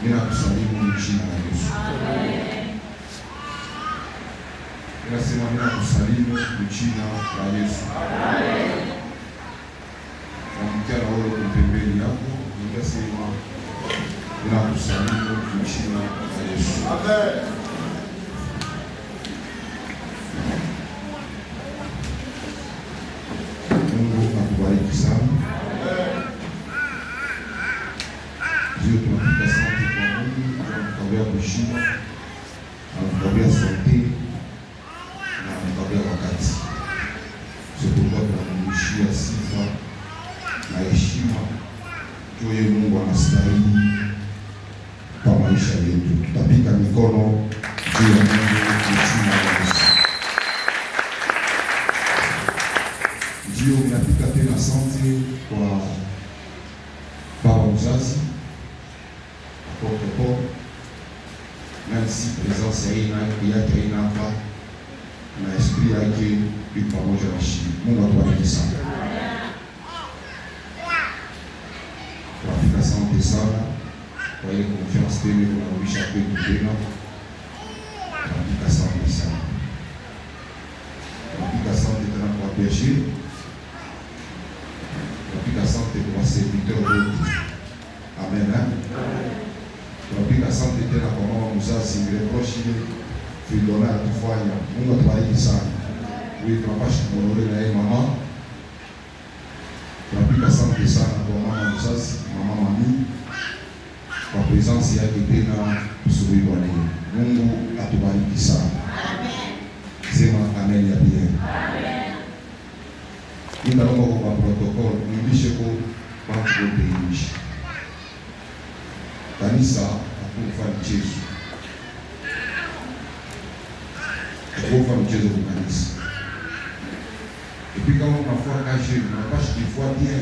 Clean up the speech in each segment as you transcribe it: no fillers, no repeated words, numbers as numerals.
Ninakusalimu jina la Yesu. Amen. Ninasema ninakusalimu jina la Yesu. Amen. Na mkiana wewe pembeni yako, ninasema ninakusalimu jina la Yesu. Amen. Mungu akubariki sana. Dieu tunapika asante kwa Mungu, tunamkabia kushima, tunamkabia sote na tunamkabia wakati. Sopokuwa tunamrudishia sifa na heshima. Joye Mungu anastahili kwa maisha yetu. Tutapika mikono juu ya Mungu heshima ya Yesu. Ndio unapika tena asante kwa baba mzazi popote, même si présence yake haina hapa na esprit yake iko pamoja na shi. Mungu atubariki sana. Tunapika asante sana kwa ile confiance tena tunarudisha kwetu tena. Tunapika asante sana. Tunapika asante tena kwa berger. Tunapika asante kwa serviteur wote. Amen. Tunapika asante tena kwa mama mzazi mreproshi Fidona atufanya. Mungu atubariki sana. Wewe tunapasha kuonore na yeye mama. Tunapika asante sana kwa mama mzazi, mama mami, kwa presence yake tena kusubiri kwa nini. Mungu atubariki sana. Amen. Sema amen ya bien. Amen. Ninaomba kwa protocol nibishe kwa wote nchi. Kanisa hakufa mchezo. Hakufa mchezo kwa kanisa. Et puis quand on a foi caché, on n'a pas ce qu'il faut bien,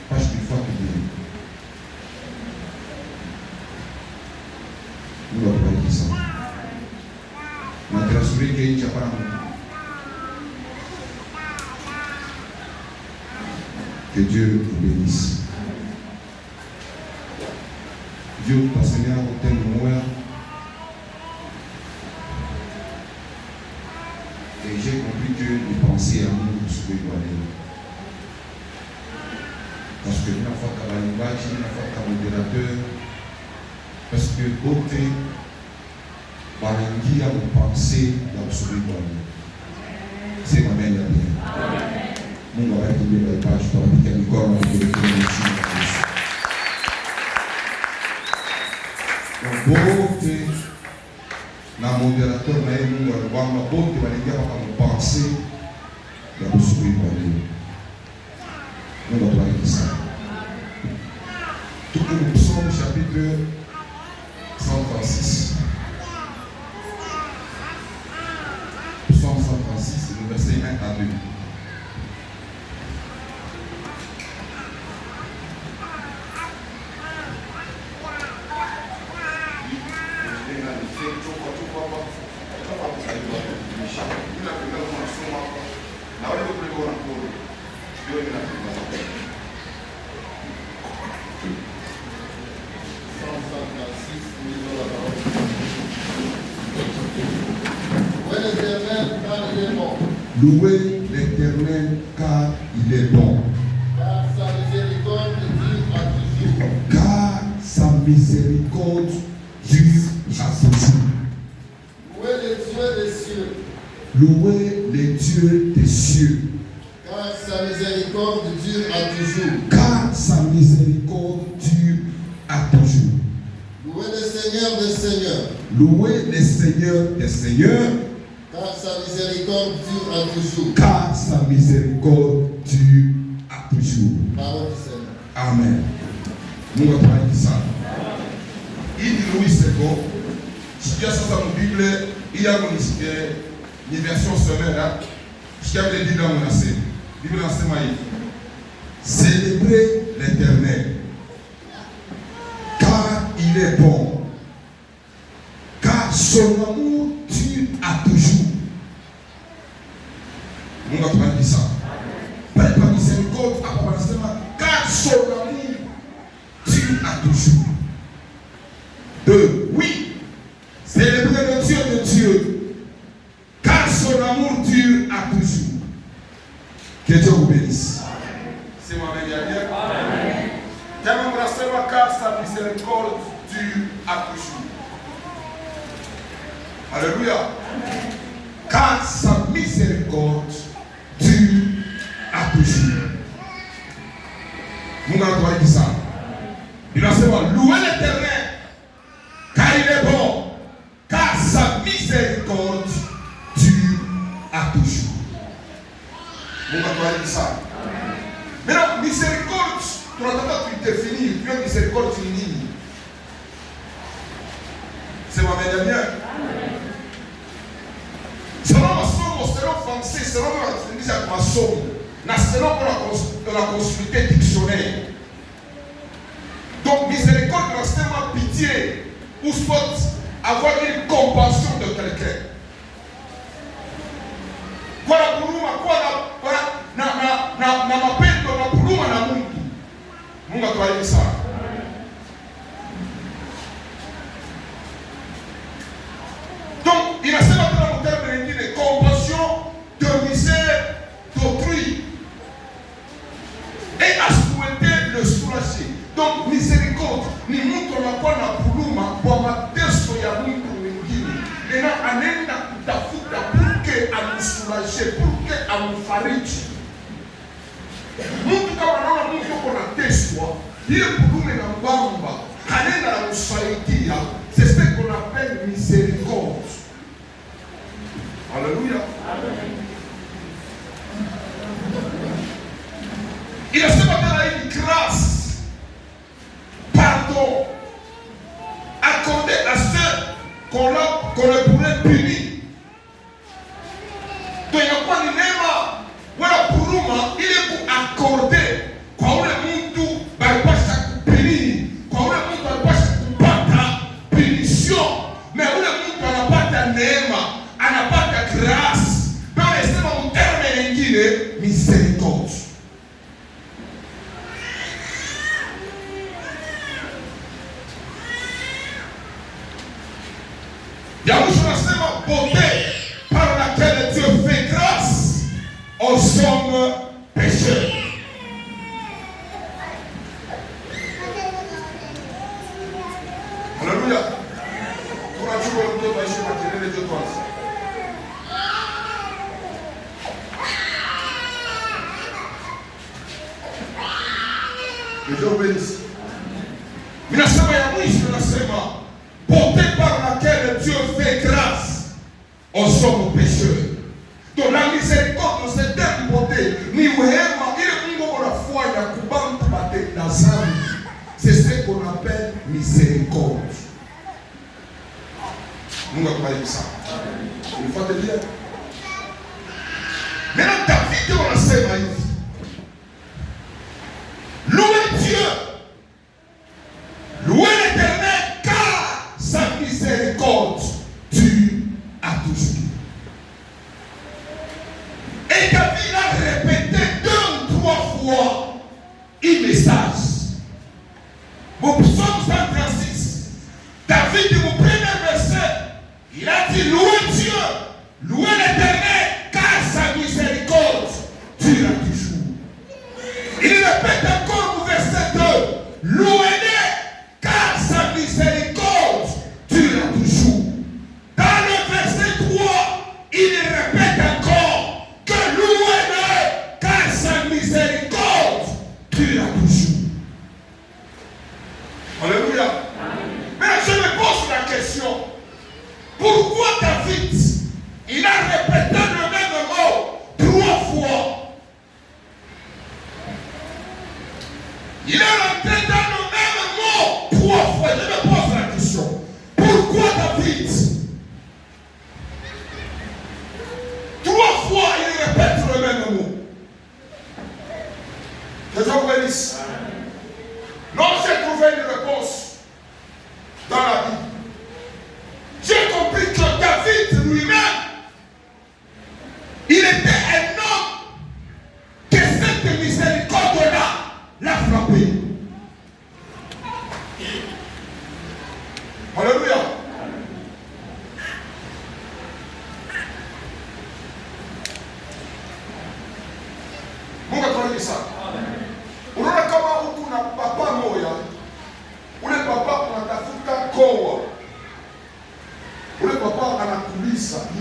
pas ce qu'il faut bien. Nous avons parlé de ça. On a transformé qu'il n'y a pas que Dieu vous bénisse. Dieu t'a semé à côté de moi. Et j'ai compris que les pensées à nous se dévoiler. Parce que une fois qu'à l'image, une fois qu'à modérateur, parce que côté, barangi à vos pensées dans se dévoiler. C'est ma mère bien. Mon gars qui vient de la page pour la piquer corps avec le bote na moderateur na yeye Mungu alibamba bote waliingia mpaka mpanse ya kusubiri kwa leo. Mungu atubariki sana. Tuko mu Psaume chapitre 136. Psaume 136, le verset 1 à 2. Louez l'Éternel car il est bon. Car sa miséricorde dure à toujours. Car sa miséricorde dure à toujours. Louez le Dieu des cieux. Louez le Dieu des cieux. Car sa miséricorde dure à toujours. Car sa miséricorde dure à toujours. Louez le Seigneur des seigneurs. Louez le Seigneur des seigneurs. Car sa miséricorde dure à toujours. Car sa miséricorde dure à toujours. Parole du Seigneur. Amen. Mungu atubariki sana. Hii ni Louis II. Sikia sasa mbiblia hii yako ni version sommaire. Sikia vile Biblia inasema. Biblia inasema hivi. Célébrez l'Éternel. Car il est bon. Car son amour dure à toujours. Mungu atubariki sana. Pale kwa miséricorde hapo wanasema car son amour dure à toujours. Dieu vous bénisse. C'est moi bien. Amen. Tellement brasser car sa miséricorde dure à toujours. Alléluia. Car sa miséricorde dure à toujours. Nous allons dire ça. Il va se voir, louez l'Éternel, car il est bon, car sa miséricorde dure à toujours. Nous allons dire ça. Maintenant, miséricorde, tu n'as pas pu définir, tu as miséricorde finie. C'est ma meilleure bien. Selon ma somme, selon français, selon ma somme, selon la consulté dictionnaire. Donc, miséricorde, c'est seulement pitié, ou soit avoir une compassion de quelqu'un. Voilà pour nous, voilà, na mapendo na kuluma na Mungu. Mungu atubariki sana. Donc, il a seulement dans le terme de compassion, de misère d'autrui. Et à souhaiter le soulager. Donc, miséricorde, ni mtu anakuwa na kuluma kwa mateso ya mtu mwingine. Nena anenda kutafuta puke amusulaje, puke amufariji. Mtu kama anaona mtu yuko na teswa, ile kulume na mbamba, anenda na kusaidia. C'est ce qu'on appelle miséricorde. Alléluia. Il a seulement une grâce, pardon, accordé à ceux qu'on le pourrait punir. Donc il y a quoi de nema, voilà pour nous, il est pour accorder, quand on est moutou, bah il passe à punir, quand on est moutou, il passe à punition, mais on est moutou, on n'a pas de nema, on n'a pas de grâce, mais on est seulement au terme de miséricorde. Il y a une chose beauté par laquelle Dieu fait grâce aux hommes pécheurs. Alléluia. Pour la journée de Dieu, je vais tirer les deux toiles. Que Dieu vous bénisse. Mais la semaine à oui, je la semaine. Portée par laquelle Dieu fait grâce aux hommes pécheurs. Donc la miséricorde, c'est telle beauté. Ni wema, il est pour la foi, il y a coupable pour battre la zame. C'est ce qu'on appelle miséricorde. Nous allons parler de ça. Une fois de dire. Maintenant, David, on a fait maïs. Louez Dieu. Louez l'Éternel, car sa miséricorde dure à toujours. Et David a répété 2 ou 3 fois un message. Au psaume 136, David, au premier verset, il a dit louez Dieu, louez l'Éternel, car sa miséricorde dure à toujours.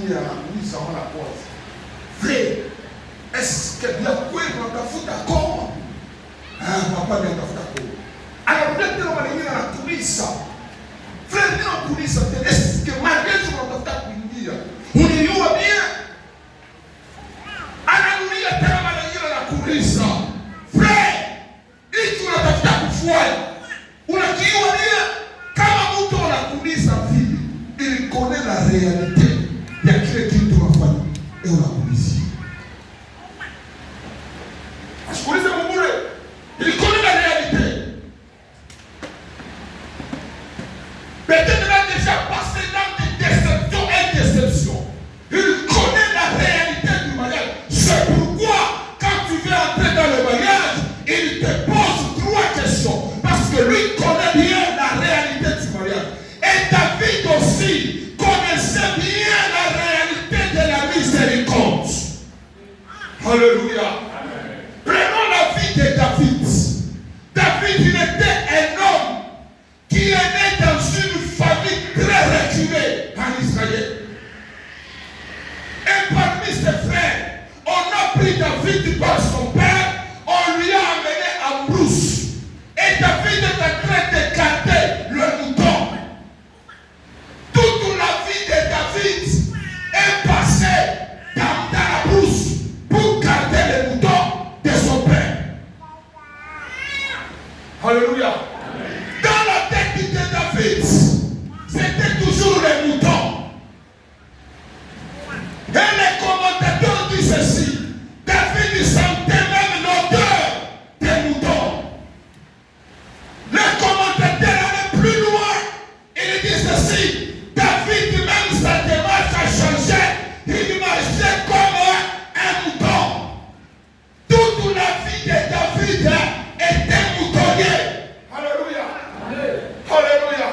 kuingia na kuuliza mara kwanza. Frère, est-ce que bien kweli unatafuta koma? Papa ni anatafuta koma. Anarudia tena mara nyingine anakuuliza. Frère, ndio anakuuliza tena, est-ce que mariage unatafuta kuingia? Unijua bien? Anarudia tena mara nyingine anakuuliza. Frère, hicho unatafuta kufuata. Unajua bien? Kama mtu anakuuliza vile, il connaît la réalité ya kile kitu unafanya. Unakuuliza. Asikuulize mbure. Il connaît la réalité. Peut-être qu'il a déjà passé dans des déceptions et déceptions. Il connaît la réalité du mariage. C'est pourquoi, quand tu veux entrer dans le mariage, il te pose 3 questions. Parce que lui connaît bien la réalité du mariage. Et David aussi connaissait bien la réalité de la miséricorde. Alléluia. Prenons la vie de David. David, il était un homme qui est né dans une famille très reculée en Israël. Et parmi ses frères, on a pris David par son père, on lui a amené en brousse. Et David est en train de garder le mouton. Toute la vie de David est passée dans la brousse pour garder les moutons de son père. Alléluia. Dans la tête de David, c'était toujours les moutons. Et les commentateurs disent ceci. David sentait même l'odeur des moutons. Les commentateurs allaient plus loin. Ils disent ceci. David, même sa démarche a changé. Il marchait comme un mouton. Toute la vie de David était moutonnier. Alléluia. Alléluia.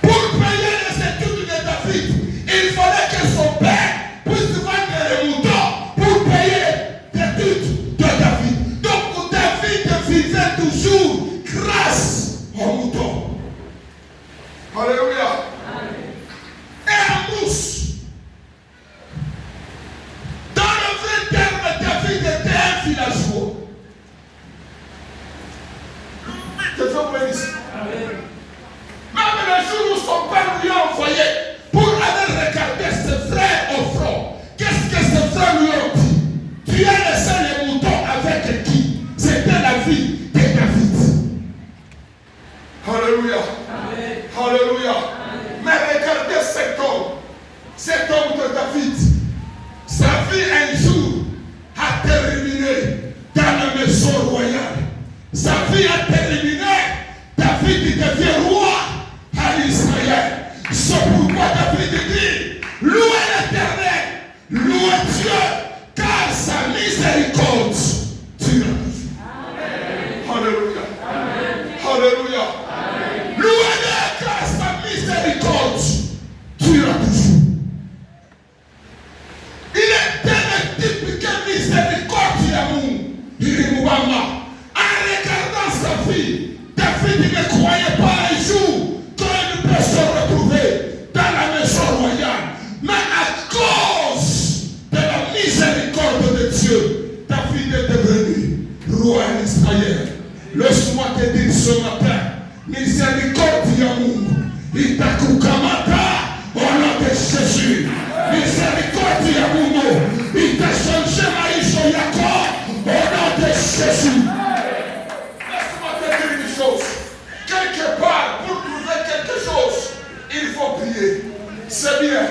Pour payer les études de David, il fallait que son père puisse vendre les moutons pour payer les études de David. Donc David vivait toujours grâce aux moutons. Alléluia. Et en mousse. Dans le vrai terme, David était un villageois. Que Dieu vous bénisse. Même le jour où son père lui a envoyé pour aller regarder ses frères au front, qu'est-ce que ses frères lui ont dit? Tu as laissé les moutons avec qui? C'était la vie de David. Alléluia. Alléluia. Mais regardez cet homme de David. Sa vie un jour a terminé dans la maison royale. Sa vie a terminé. David devient roi à Israël. C'est pourquoi David dit, louez l'Éternel, louez Dieu, car sa miséricorde dure. Alléluia. Alléluia. Louez-le, car sa miséricorde dure toujours. Il était le typique miséricorde d'amour. Il est Moubama. En regardant sa vie, David ne croyait pas un jour qu'il peut se retrouver dans la maison royale. Mais à cause de la miséricorde de Dieu, David est devenu roi d'Israël. Laisse-moi te dire ce matin, miséricorde d'amour, il t'a kukamata au nom de Jésus. Miséricorde d'amour, il t'a changé maïso yako au nom de Jésus. Laisse-moi te dire une chose. Quelque part, pour trouver quelque chose, il faut prier. C'est bien.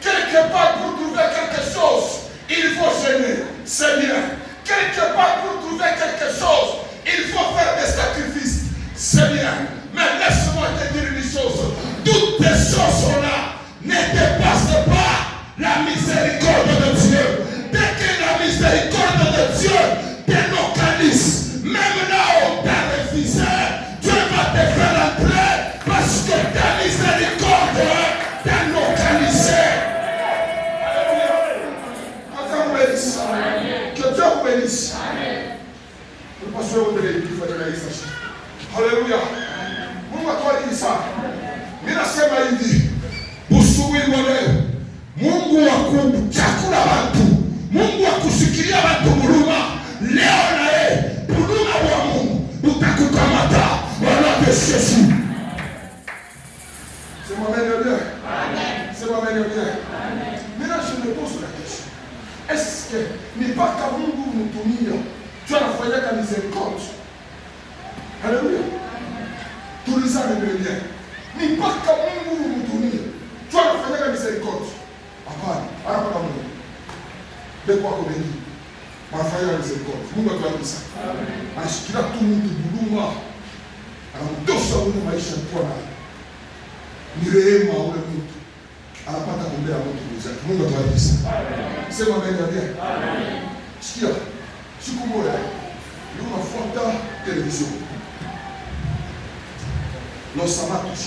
Quelque part, pour trouver quelque chose, il faut gêner. C'est bien. Quelque part, pour trouver quelque chose, il faut faire des sacrifices. C'est bien. Mais laisse-moi te dire une chose. Toutes ces choses-là ne dépassent pas la miséricorde de Dieu. Dès que la miséricorde de Dieu te localise, même là où tu as refusé, Dieu va te faire entrer parce que ta miséricorde t'a localisé. Que Dieu vous bénisse. Le pasteur vous bénisse. Alléluia. Mungu atubariki sana. Mimi nasema hivi, asubuhi wa leo, Mungu wa kuchakula watu, Mungu wa kushikilia watu huruma, leo na yeye huruma wa Mungu utakukamata wala Yesu. Sema amen. Amen. Sema amen. Amen. Maintenant je me pose la question. Est-ce que ni mpaka Mungu mtumia tu anafanyaka miséricorde? Alléluia. Tulizane bien. Ni mpaka Mungu mtumia tu anafanyaka miséricorde? Hapana, anapata Mungu. Beko wako bengi. Anafanya miséricorde. Mungu atubariki. Amen. Anashikilia tu mtu buluma. Anamtosha ule maisha kwa nayo. Ni rehema ule mtu. Anapata kumbea mtu mzake. Mungu atubariki. Amen. Sema amen. Amen. Sikia. Siku moja ndio nafuata television. Nós amados.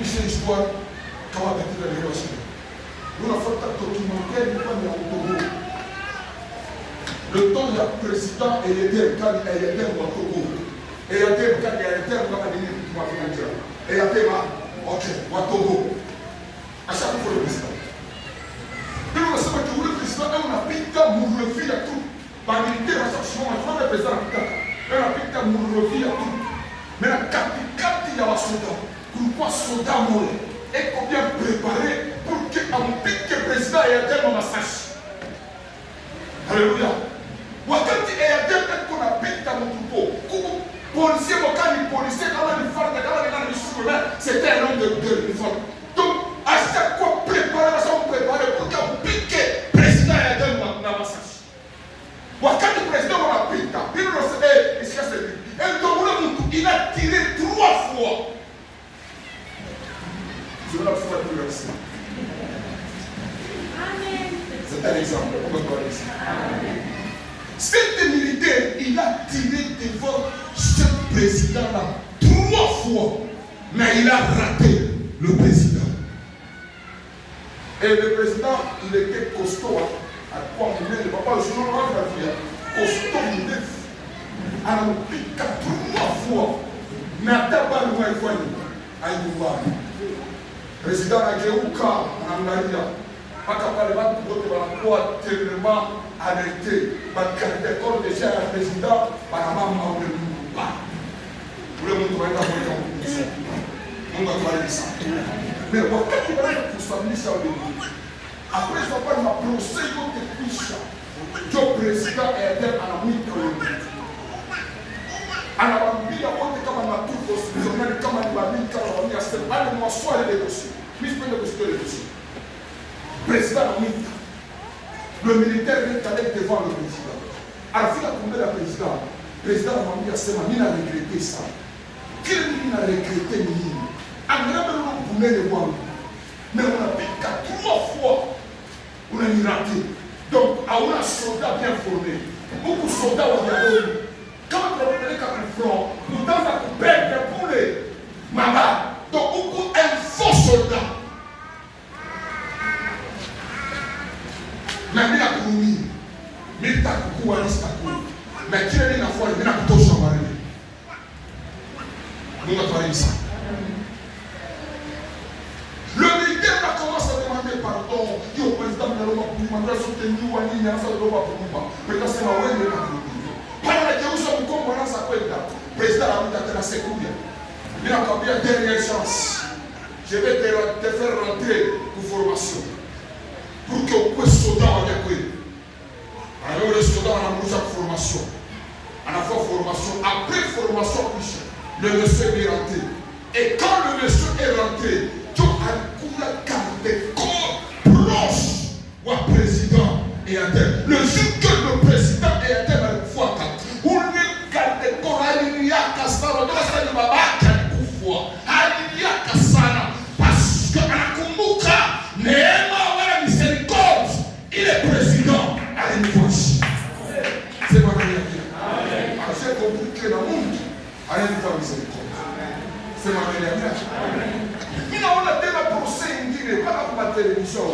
Isso é história. Kama katika leo sana. Unafuata documentaire kwa ya Togo. Le temps ya président Eyadem quand Eyadem wa Togo. Eyadem quand Eyadem kama nini kwa Nigeria. Eyadem wa Togo. Acha kwa le président. Ndio unasema que ule président anapita murefia tu. Babilité wa sababu kwa le président anapita murefia tu. Mais la katikati ya wasoda kulikuwa soda moja eko bien préparé pour que ampike président Eyadem masashi. Alléluia. Wakati Eyadem eko na pita mtupo kuko policier mokani policier kama ni farde kama ni nani sukule c'était un homme de uniforme. Donc à chaque fois préparé pour que ampike président Eyadem masashi. Wakati président wanapita bila rosé isikase il a tiré 3 fois. Je vais la faire plus verser. C'est un exemple. On va voir ici. Cet militaire, il a tiré devant ce président-là 3 fois. Mais il a raté le président. Et le président, il était costaud. À quoi on met le papa, le journal va dire costaud, il est anapika 3 fois na tabari mwaifani ayumbani. Président ageuka anaangalia mpaka pale watu wote wanakuwa tellement alertés. Bakaribia corps déjà ya président banamama ule mtu waenda moja mkuzi. Mungu akubariki sana. Mais wakati wanaenda kusabilisha ule mtu après avoir ma procès yote kisha jo président Eyadem anamwita ule mtu anawaambia wote kama matuko hospitali kama ni babili kama wamia sema ale mwaswali le dossier mimi sipende kusikia le dossier. Président anamwita le militaire est allé devant le président afika kumbe la président anamwambia sema mimi na regretter ça kile mimi na regretter nini angalau le bunene wangu mais on a piqué 3 fois on a raté. Donc à un soldat bien formé beaucoup de soldats ont gagné. Quand tu as appelé comme un front, nous devons perdre pour les mamans. Donc, beaucoup un faux soldat. Mais il y a couru. Mais il y a couru. Mais qui est la foi, il y a tout chambardé. Nous avons parlé de ça. Le militaire a commencé à demander pardon. Il y a un président de l'Europe pour demander à soutenir ou à l'Union européenne pour nous. Président, c'est ma ouais, il y a président a secours. Il a combien dernière chance. Je vais te faire rentrer pour formation. Pour que vous puissiez sauter en Yakoué. Alors le soldat a besoin de formation. On a fait formation. Après formation, le monsieur est rentré. Et quand le monsieur est rentré, tu as un coup de garde corps proche au président et à terre. Le jour que le président est à terre, il faut attendre. Parce que anakumbuka neema wala miséricorde ile président alinifuashi. Sema nini? Amen. Assez compliqué na Mungu alinifuashi miséricorde. Sema nini? Amen. Mimi naona tena procès ingine para kwa television.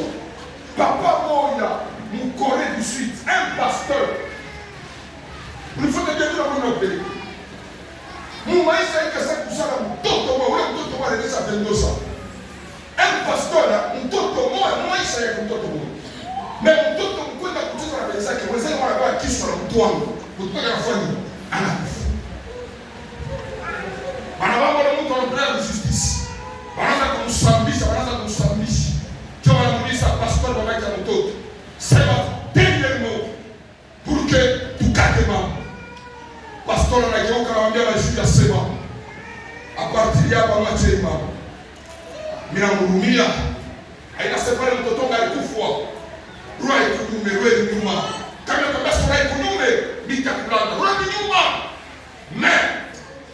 Papa moja mu Corée du Sud, un pasteur. Il faut que Dieu nous donne maisha yake sasa kusala mtoto wa wewe mtoto wa Elisa Vendosa. pastora mtoto mmoja maisha ya mtoto mmoja. Na mtoto mkwenda kucheza na wenzake, wenzake wanakuwa kisha na mtu wangu. Mtoto anafanya anakufa. Wanababa na mtu anapewa justice. Wanaanza kumsambisha. Kwa wanamuuliza pastor baba yake mtoto. Sema dernier mot pour que tukate mama. Pastor anageuka anamwambia majuzi asema a partir ya hapa mwache mama. Mimi namhurumia. Haina safari mtoto wangu alikufa. Roho ikunyume wewe nyuma. Kama kama sura ikunyume nitakulanda. Rudi nyuma.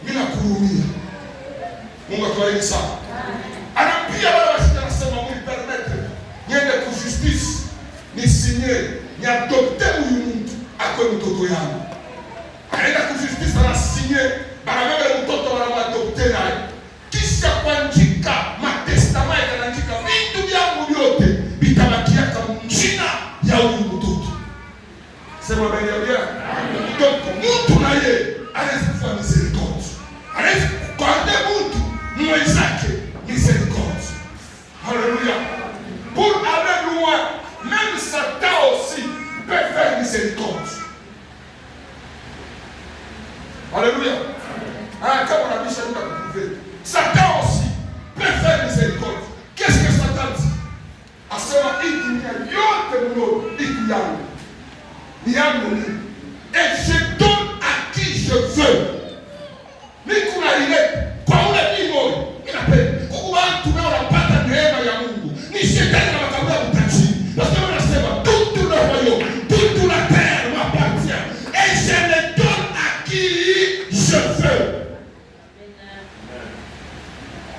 Mimi nakuhurumia. Mungu atubariki sana. Anampia wale washika nasema Mungu permette. Niende ku justice. Ni signer, ni adopte huyu mtu akwe mtoto yangu. Anaenda ku justice na signer, bana wewe mtoto wana adopte naye. Kisha kuandika matestament yanaandika vitu vyangu vyote vitabakia kama jina ya huyu mtoto. Sema bali ya mtoto mtu na yeye anaweza kufanya miséricorde. Anaweza kuarde mtu mwenzake miséricorde. Alléluia. Pour aller loin, même Satan aussi peut faire miséricorde. Alléluia. Ah, comme on a dit, c'est nous qui Satan aussi peut faire miséricorde. Qu'est-ce que Satan dit? À cela, il dit, il y a et je donne à qui je veux. Mais qu'on a il est, quoi on a dit, il appelle, qu'on va trouver la pâte à neema ya Mungu. Ni shetani na makabila mtachi. Parce que on a sema, tout le royaume, toute la terre m'appartient. Et je le donne à qui je veux.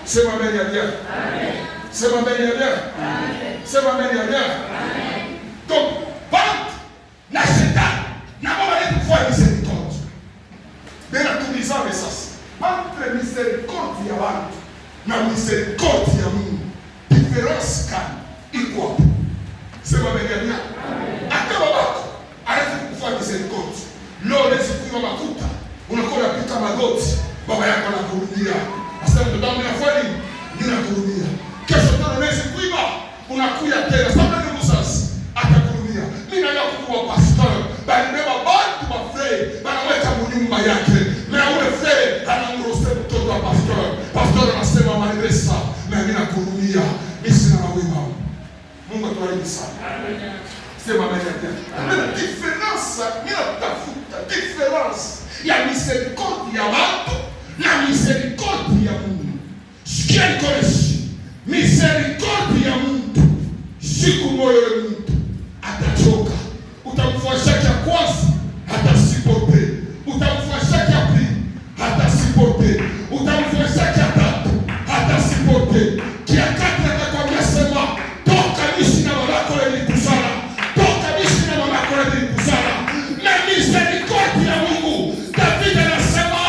C'est ma mère bien. C'est ma mère bien. C'est ma mère bien. Donc, vente, na shetani, na mama yetu kufanya miséricorde. Bena tulizame sasa. Entre miséricorde ya watu na miséricorde ya Mungu. Différence kani iko hapo. Sema mengine. Hata babako anaweza kufanya miséricorde. Leo unaweza kunywa makuta, unakuwa unapika magoti, baba yako anakurudia. Asema mtoto wangu nafanya nini? Ninakurudia. Kesho tena unaweza kuiba, unakuja tena. Sasa ni mzazi atakurudia. Mimi naenda kuwa pastor, bali beba watu wa frere, banaweka nyumba yake. Na ule frere anamruhusu mtoto wa pastor. Pastor anasema malgresa, mimi nakurudia. Mimi sina mawema. Mungu atubariki sana. Amen. Sema amen. La différence, mimi natafuta différence ya miséricorde ya watu na miséricorde ya Mungu. Sikia nikoleshi. Miséricorde ya mtu siku moyo ya mtu atachoka. Utamfuasha kia kwanza hatasipote. Utamfuasha kia pili hatasipote. Utamfuasha kia tatu hatasipote. Kia kati atakwambia sema toka nishi na babako nilikusana. Toka nishi na babako nilikusana. Na miséricorde ya Mungu. David anasema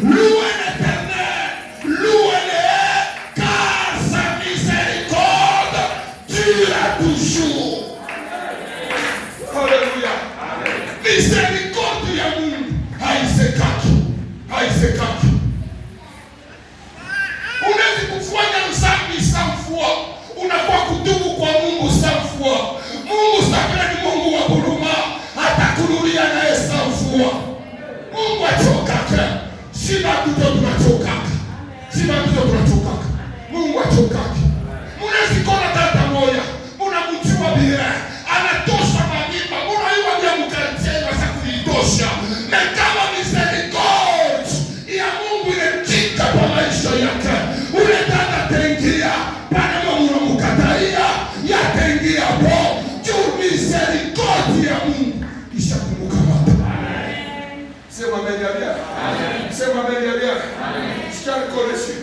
louez l'Éternel, louez-le car sa miséricorde dure toujours. Alléluia. Miséricorde ya Mungu haisekaki. Haisekaki. Unaweza kufanya dhambi samfua, unakuwa kutubu kwa Mungu samfua. Mungu sakana ni Mungu wa huruma, atakunuria naye samfua. Mungu achokaka. Sina tuto tunachokaka. Sina tuto tunachokaka. Mungu achokaka. Unaweza kona tata moja, unamjua bila, anatosha manyimba, unaiwa vya mkarateni wasa kuitosha. Na kama miséricorde ya Mungu inachika kwa maisha yake, ule tata tengia, pana Mungu unamkatalia, ya tengia po, juu miséricorde ya Mungu kisha kumkamata. Sema amen ya Bwana. Sema amen ya Bwana. Sikia nikoleshi.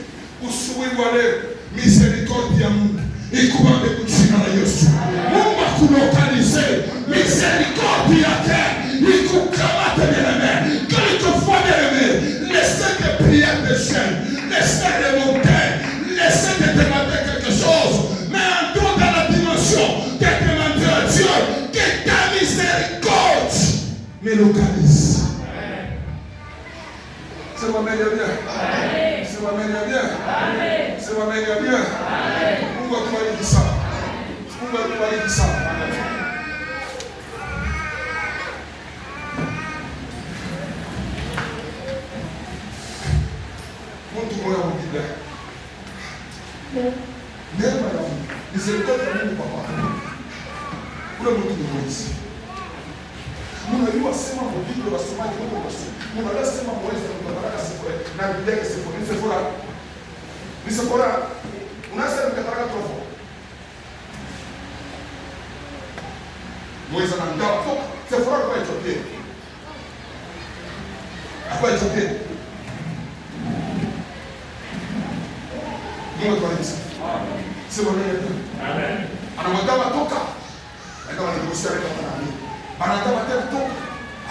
Usubuhi wa leo miséricorde ya Mungu ikubambe kuchina la Yesu. Mungu akulokalize miséricorde yake ikukamate bien-aimé. Quelquefois bien-aimé, laissez de prier des chaînes, laissez de monter, laissez de demander quelque chose, mais entrons dans la dimension de demander à Dieu que ta miséricorde me localise. C'est ma meilleure bien. bien. Sema amen ya bien. Sema amen ya bien. Mungu atubariki sana. Mungu atubariki sana. Mtu mmoja mwingine. Neema ya Mungu. Misericordia ya Mungu Baba. Ule mtu ni Moizi. Unajua sema mbigo wasomaji wako wasoma. Unaweza sema Moizi na baraka sifuri na bideke sifuri. Ni sifuri. Ni sifuri. Unasema mkataraka trofo. Moizi anandaa toka. Sifuri kwa Ethiopia. Kwa Ethiopia. Mungu atubariki sana. Sema amen. Anamwambia toka. Ndio wanakusia reka kwa nani? Banataka tena toka.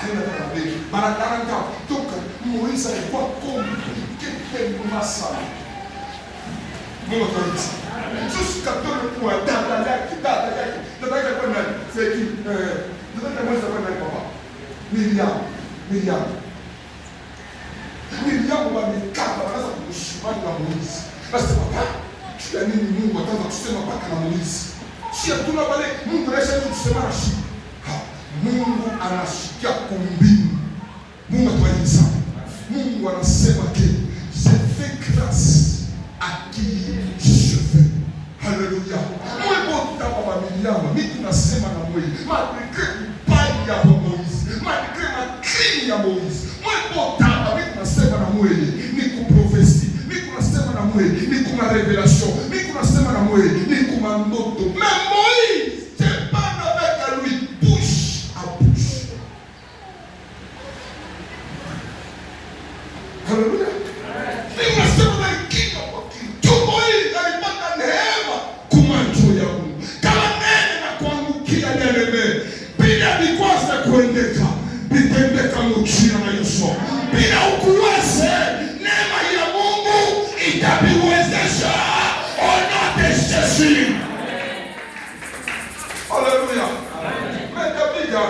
Haina tena bei. Banataka toka. Moizi alikuwa kombe. Kipe masa. Mungu atubariki sana. Jusqu'à tout le point dada yake. Nataka kwa nani? C'est qui? Nataka Moizi kwa nani papa? Miriam wamekaba wanaanza kumshimani na Moizi. Basi papa, kia nini Mungu ataanza kusema mpaka na Moizi? Si hatuna wale Mungu anasema tusema na shi. Mungu anashikia kumbini. Mungu atubariki sana. Mungu anasema ke je fais grâce à qui je veux. Haleluya. Mungu tapa Miriam, mimi tunasema na Moizi. Malgré bai ya Moizi, malgré makini ya Moizi. Mungu tapa mimi tunasema na Moizi ni kuprofesi. Nasema na mwe ni kuma révélation ni kuna sema na mwe ni kuma ndoto mais Moïse c'est pas avec lui bouche à bouche. Haleluya. Ni nasema na kinga kwa kinga Moïse alipata neema kumanjo ya Mungu kama nene na kuangukia neleme bila vikwazo kuendeka bitembeka mchina na Yesu bila ukuweze neema ya Mungu itabiwezesha ona Yesu. Haleluya. Mtapiga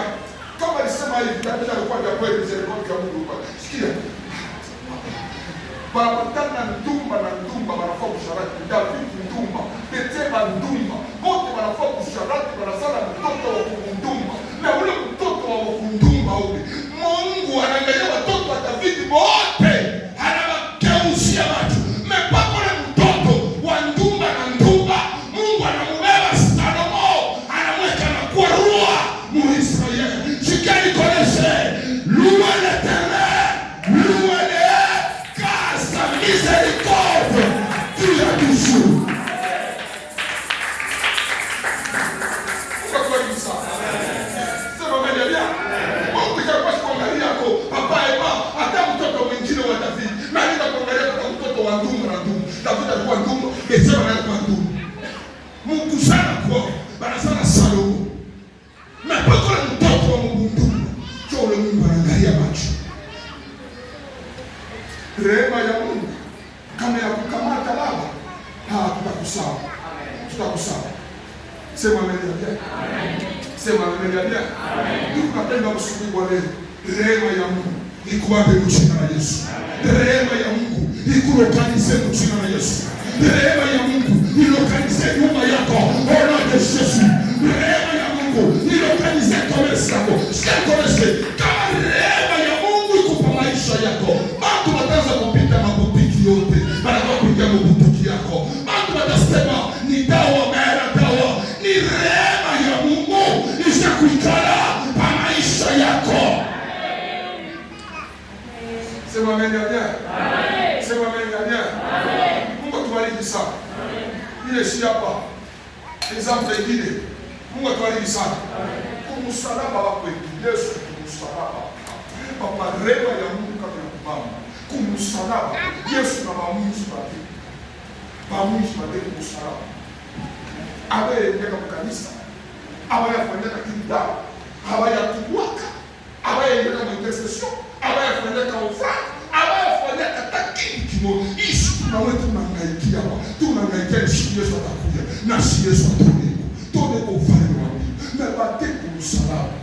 kama alisema hivi tabia alikuwa ya kweli misericordia ya Mungu. Sikia. Wanapatana ndumba wanafaa kusharati David ndumba Beteba ndumba wote wanafaa kusharati wanasala mtoto wa kundumba na ule mtoto wa kundumba ule Mungu anaangalia watoto wa David wote anawageusia watu mpaka ule mtoto wa ndumba na ndumba Mungu anamubeba Salomo anamweka na kuwa rua Muisraeli. Shikeni koneshe louez l'Éternel, louez-le car sa miséricorde dure toujours. David alikuwa ndumu, Bethseba alikuwa ndumu. Mungu sana kwa barasana Salomo. Na pako na mtoto wa Mungu ndumu. Cho ule Mungu anaangalia macho. Rehema ya Mungu kama ya kukamata baba. Tutakusahau. Tutakusahau. Sema amen. Sema amen. Tukapenda usiku wa leo. Rehema ya Mungu ikuwape mchina na Yesu. Rehema ya Mungu ikulokanize mchina na Yesu. Rehema ya Mungu ilokanize nyumba yako. Ona Yesu. Rehema ya Mungu ilokanize komesi yako. Sikomesi. Kama rehema ya Mungu ikupa maisha yako. Watu wataanza kupita mabutiki yote. Wanataka kuingia mabutiki yako. Watu watasema ni dawa mera dawa. Ni rehema ya Mungu ishakuikala pa maisha yako. Sema amen ya bien. Sema amen ya bien. Mungu atubariki sana. Ile si hapa. Example ingine. Mungu atubariki sana. Kumsalaba wako Yesu kumsalaba. Papa rehema ya Mungu kama kubamba. Kumsalaba Yesu na maamuzi wake. Maamuzi wake kumsalaba. Awe ndeka kanisa. Awe yafanyika kidao. Awe yatuwaka. Awe ndeka intercession. Awe yafanyika ofrande. Awafanyaka takini kimo ishi tunawe tunangaikia hapa tunangaikia siku Yesu atakuja na si Yesu atakuja tuone kwa ufalme wa Mungu na bate kumsalaba.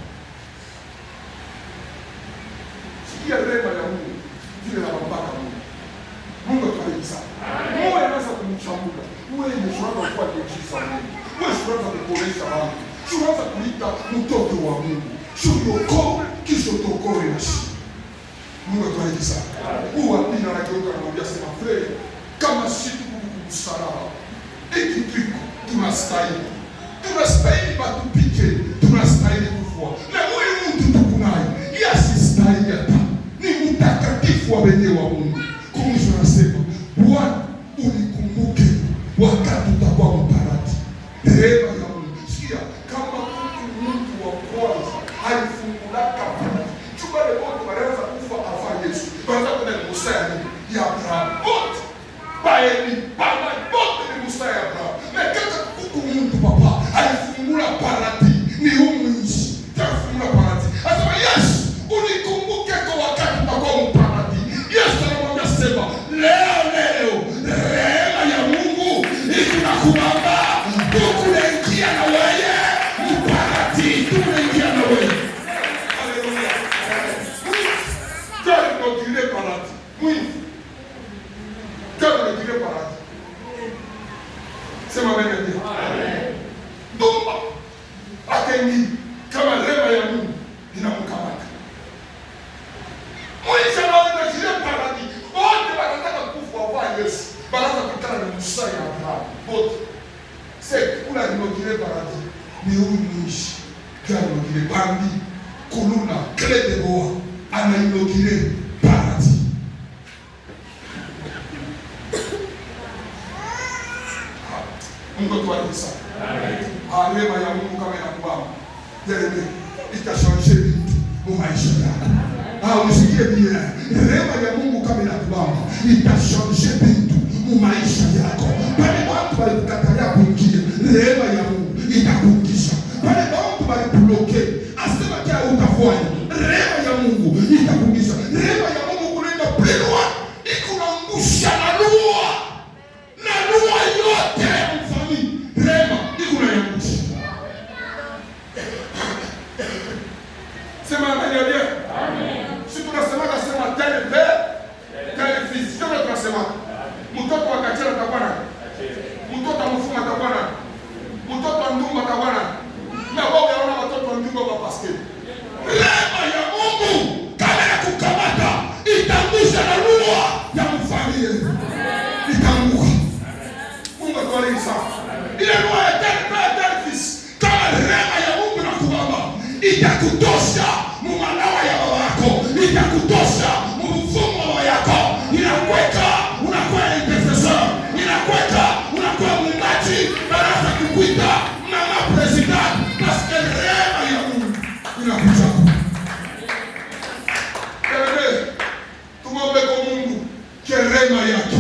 Sikia rehema ya Mungu vile na mpaka Mungu unaanza kuwa miujiza Mungu. Wewe unaanza kuporesha watu. Unaanza kuita mtoto wa Mungu. Shuko kisha tokoe na shi. Mungu atubariki sana. Huwa nina anageuka anamwambia sema frere kama siku kukusaraba. Hiki tuko tunastahili. Tunastahili batupike. Tunastahili kufua. Na huyu mtu tukunaye. Yasistahili hata. Ni mtakatifu wa wenyewe wa Mungu. Kumwisho anasema Bwana unikumbuke wakati utakuwa mparati. Rehema ya Mungu. Sikia kama mtu wa kwanza alifungulaka parati. Chumba le wote walianza kufa afa Yesu. Kwanza kuna Musa ya Abraham. Wote baeli baba wote ni Musa ya Abraham. Na kaka kuku mtu papa alifungula parati ni umwishi. Alifungula parati. Asema Yesu unikumbuke kwa wakati utakuwa mparati. Yesu anamwambia sema leo rehema ya Mungu ikunakuomba tukulengia na wewe mparati tukulengia na wewe. Haleluya. Jari ndio parati. Mwingi. Jari ndio parati. Sema wewe ndio. Amen. Dumba. Akengi kama rehema ya Mungu inamkamata. Mwisho anaona kile parati. Wote wanataka kufa kwa Yesu. Baraza kutana na Musa ya Abraham. Wote. Kula nimokile parati. Ni unishi. Kila nimokile bandi. Kuluna. Kile deboa. Ana nimokile parati. Mungu atubariki sana. Amen. Rehema ya Mungu kama inakubamba. Jereme. Itashawishi vitu kwa maisha yako. Usikie bila. Rehema ya Mungu kama inakubamba. Itashawishi vitu kwa maisha yako. Pale watu walikatalia kuingia, rehema ya Mungu itakuingisha. Pale watu walibloke, asema kia utafanya, rehema ya Mungu itakuingisha. Rehema ya Mungu kulinda plenwa, ikunaangusha na lua. Na lua yote ya mfami, rehema ikunaangusha. Sema amen. Amen. Si tunasema televisi, kama tunasema mtoto wa kachera atakuwa nani? Mtoto wa mfuma atakuwa nani? Mtoto wa ndumba atakuwa nani? Na wao wanaona watoto wa ndumba wa pastor. Rehema ya Mungu kama inakukamata itangusha na lua ya mfamilia. Itanguka. Mungu atubariki sana. Ile lua ya televisi kama rehema ya Mungu inakubamba itakutosha mumanawa ya baba yako, itakutosha mumfumo wa baba yako, inakweka unakuwa intercessor, inakweka unakuwa mwimbaji, baraza kukuita mama president, paske rehema ya Mungu inakuja. Tumombe kwa Mungu ke rehema yake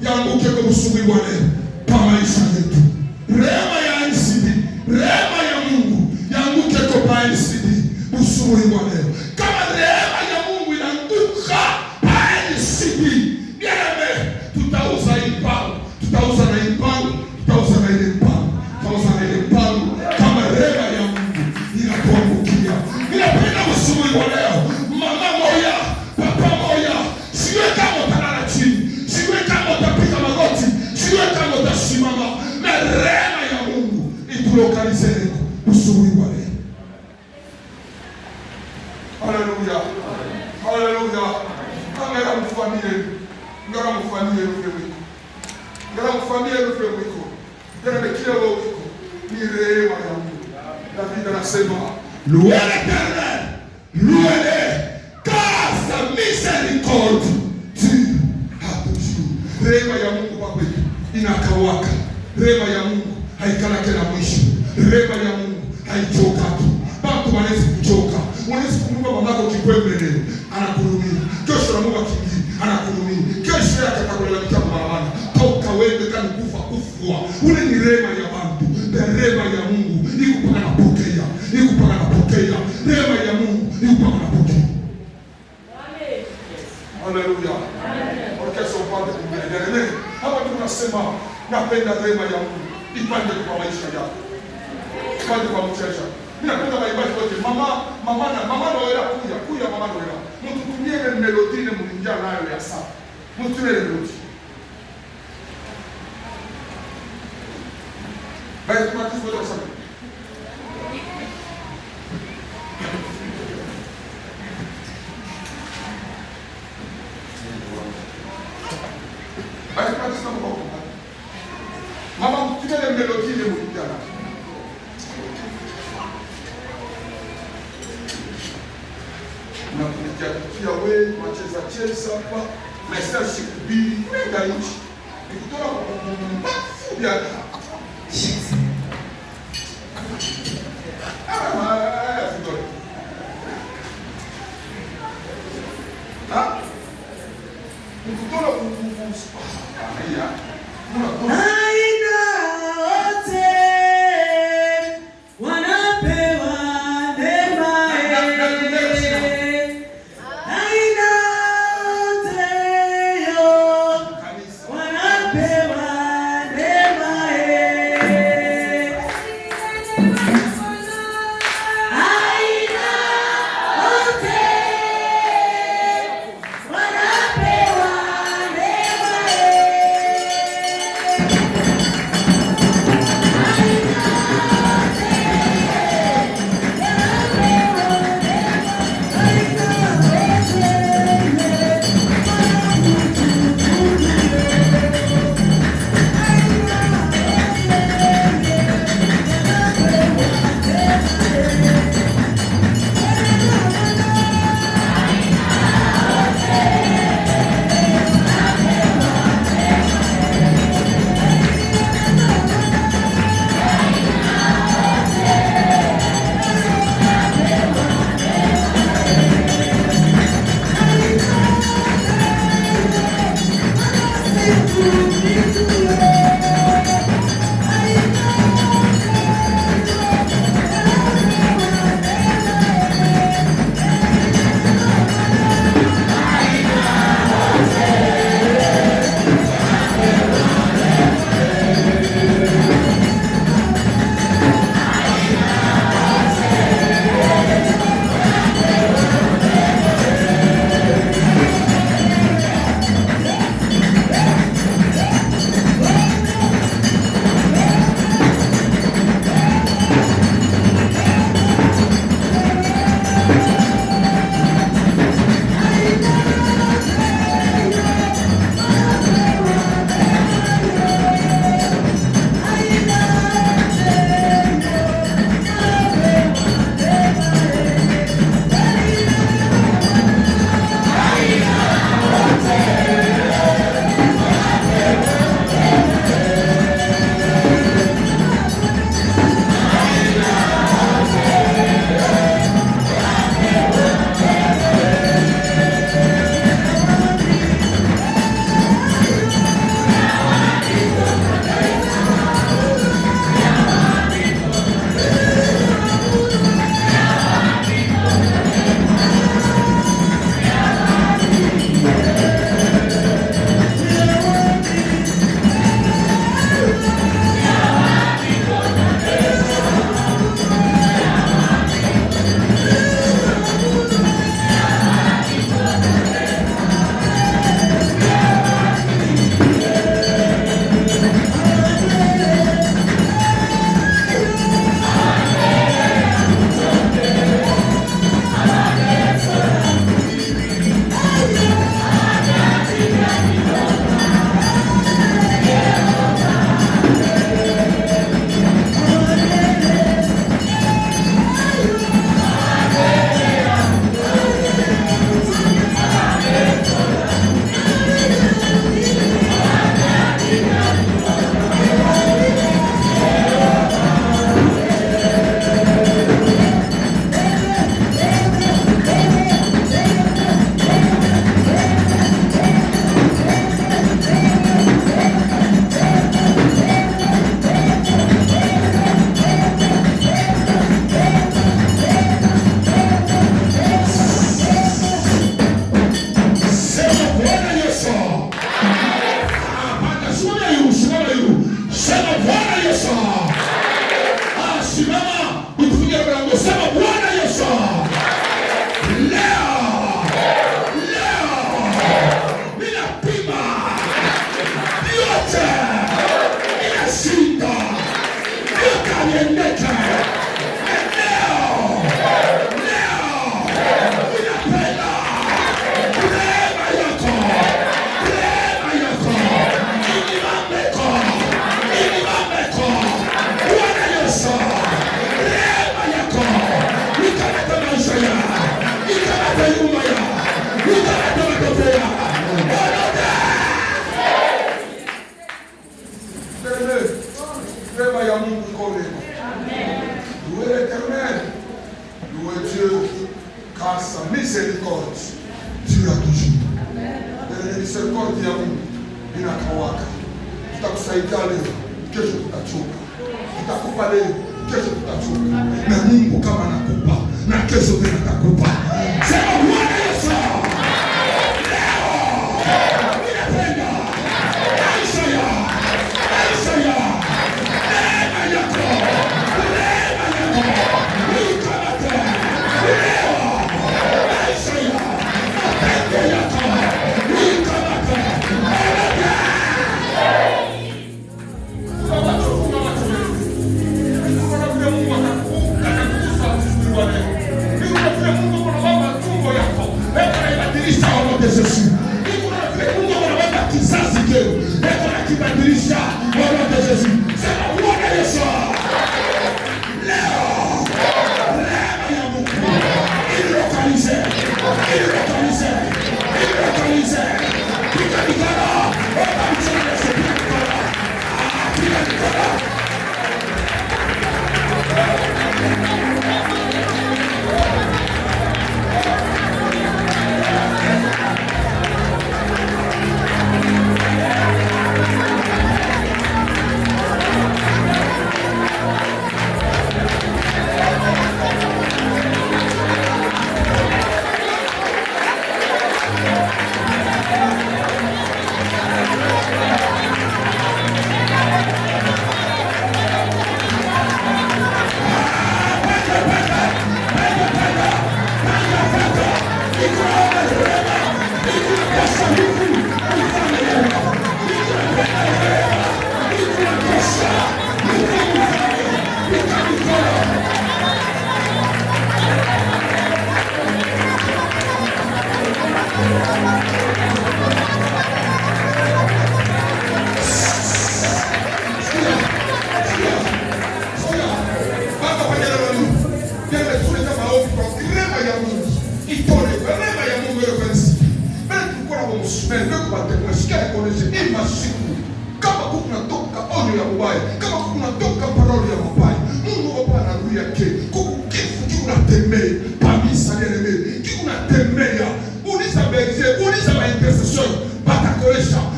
yanguke kwa usubuhi wa leo kwa maisha yetu. Rehema ya NCD, rehema ya Mungu yanguke kwa NCD usubuhi wa leo. Kama rehema ya Mungu inaanguka kwa NCD, tutauza impango, tutauza na impango, tutauza na ile impango, tutauza na ile impango. Kama rehema ya Mungu inapoangukia, ninapenda usubuhi wa leo, mama moya, papa moya, siwe kama utalala chini, siwe kama utapiga magoti, siwe kama utasimama, na rehema ya Mungu itulokalize usubuhi wa leo. Haleluya. Haleluya. Ngara mfamilie. Ngara mfamilie rufemiko. Ngara mfamilie rufemiko. Ngara mekia wiko. Ni rehema ya Mungu. David anasema, louez l'Éternel. Louez-le. Car sa miséricorde dure à toujours. Rehema ya Mungu kwa kweli inakawaka. Rehema ya Mungu haikalake na mwisho. Rehema ya Mungu haichoka tu. Watu wanaweza kuchoka. Unaweza kumwomba mamako kikwembe anakurumia. Kesho na Mungu akiji anakurumia. Kesho yake atakulalamikia kwa barabara. Toka wewe kama kufa kufua. Ule ni rehema ya watu. Rehema ya Mungu ikupaka na pokea. Ikupaka na pokea. Rehema ya Mungu ikupaka na pokea. Amen. Haleluya. Amen. Orkestra upande kumwelekea. Hapa tunasema napenda rehema ya Mungu ipande kwa maisha yako. Ipande kwa mchezo. Ninapenda maimbaji wote. Mama Noela kuya mama Noela. Mtutumie ile melodi ile mlingia nayo ya safa. Mtutumie ile melodi. Basi tumatisho wote waseme. Basi tumatisho mko. Mama mtukile melodi ile mkutana. Na kujakia wewe wacheza hapa na sasa sikubiri kwenda nchi. Nikutoa kwa mbafu ya inakawaka. Tutakusaidia leo, kesho tutachoka. Tutakupa leo, kesho tutachoka. Na Mungu kama anakupa, na kesho tena atakupa. Sema Bwana Yesu.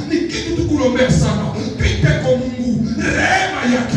Ni kitu tukulombea sana. Pite kwa Mungu, rehema yake